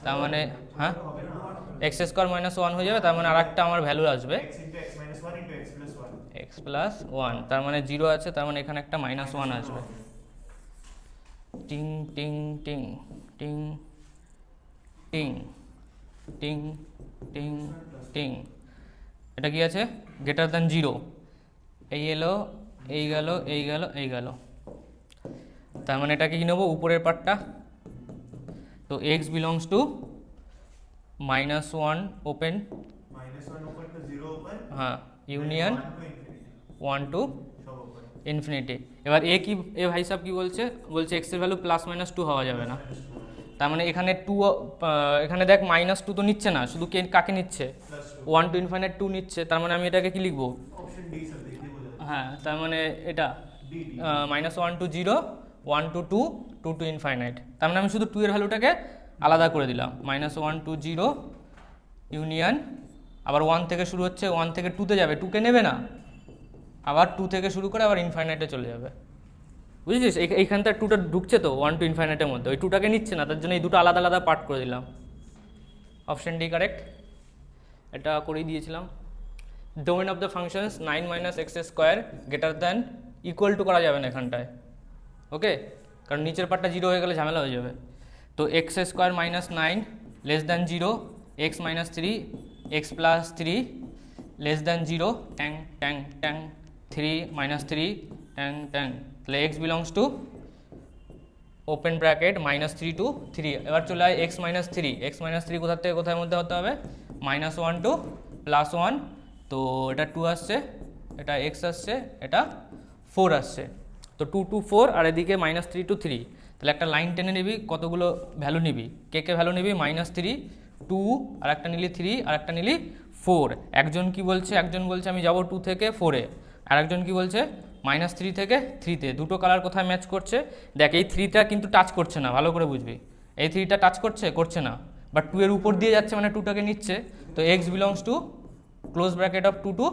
তার মানে হ্যাঁ হবে না, x স্কোয়ার মাইনাস 1 হয়ে যাবে, তার মানে আরেকটা আমার ভ্যালু আসবে x into x minus 1 into x plus 1 x plus 1, তার মানে 0 আছে, তার মানে এখানে একটা মাইনাস 1 আসবে। টিং টিং টিং টিং টিং টিং টিং টিং, এটা কি আছে গ্রেটার দ্যান 0, এই এলো এই গেল এই গেল এই গেল, তার মানে এটাকে কি নেবো উপরের পার্টটা, তো x belongs to minus 1 open, minus 1 open to 0 open হ্যাঁ ইউনিয়ন 1 to infinity 1 টু সব open ইনফিনিটি। এবার এ কি, এ ভাই সাহেব কি বলছে, বলছে x এর ভ্যালু প্লাস মাইনাস 2 হওয়া যাবে না, তার মানে এখানে 2, এখানে দেখ মাইনাস 2 তো নিচ্ছে না, শুধু কাকে নিচ্ছে plus 1 টু ইনফিনিট 2 নিচ্ছে, তার মানে আমি এটাকে কি লিখবো, 2 অপশন ডি স্যার দেখতে বোঝা যাচ্ছে হ্যাঁ তার মানে এটা D D minus 1 to 0, 1 to 2, 2 to infinite, তার মানে আমি শুধু 2 এর ভ্যালুটাকে আলাদা করে দিলাম, মাইনাস 1 টু 0 ইউনিয়ন, আবার 1 থেকে শুরু হচ্ছে 1 থেকে 2 তে যাবে, 2 কে নেবে না, আবার 2 থেকে শুরু করে আবার ইনফাইনাইটে চলে যাবে, বুঝেছিস, এইখানটা 2টা ঢুকছে তো 1 টু ইনফাইনাইটের মধ্যে, ওই 2টাকে নিচ্ছে না, তার জন্য এই দুটো আলাদা আলাদা পার্ট করে দিলাম, অপশন ডি কারেক্ট, এটা করেই দিয়েছিলাম। Domain of the functions 9 minus x square greater than equal two করা যাবে না এখানটায়, ওকে, কারণ নিচের পার্টটা 0 হয়ে গেলে ঝামেলা হয়ে যাবে, তো x square minus 9 less than 0, x minus 3 x plus 3 less than 0, ট্যাং ট্যাং ট্যাং 3 মাইনাস 3 ট্যাং ট্যাং, তাহলে x belongs to open bracket minus 3 to 3, এবার চলে হয় এক্স মাইনাস 3, এক্স মাইনাস 3 কোথার থেকে কোথায় মধ্যে হতে হবে, মাইনাস 1 টু প্লাস 1, তো এটা 2 আসছে, এটা এক্স আসছে, এটা 4 আসছে, তো 2 টু 4 আর এদিকে মাইনাস 3 টু 3, তাহলে একটা লাইন টেনে নিবি, কতগুলো ভ্যালু নিবি, কে ভ্যালু নিবি, মাইনাস 3 2 আর একটা নিলি 3 আর একটা নিলি 4, একজন কি বলছে, একজন বলছে আমি যাব 2 থেকে 4-এ, আর একজন কি বলছে মাইনাস 3 থেকে 3-তে, দুটো কালার কোথায় ম্যাচ করছে, দেখ এই 3টা কিন্তু টাচ করছে না, ভালো করে বুঝবি, এই 3টা টাচ করছে না, বাট 2 এর উপর দিয়ে যাচ্ছে মানে 2টাকে নিচ্ছে, তো x belongs to close bracket of 2 to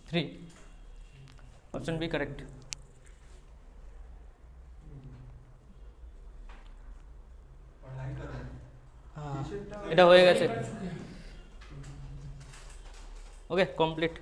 3, option B correct. এটা হয়ে গেছে, ওকে কমপ্লিট।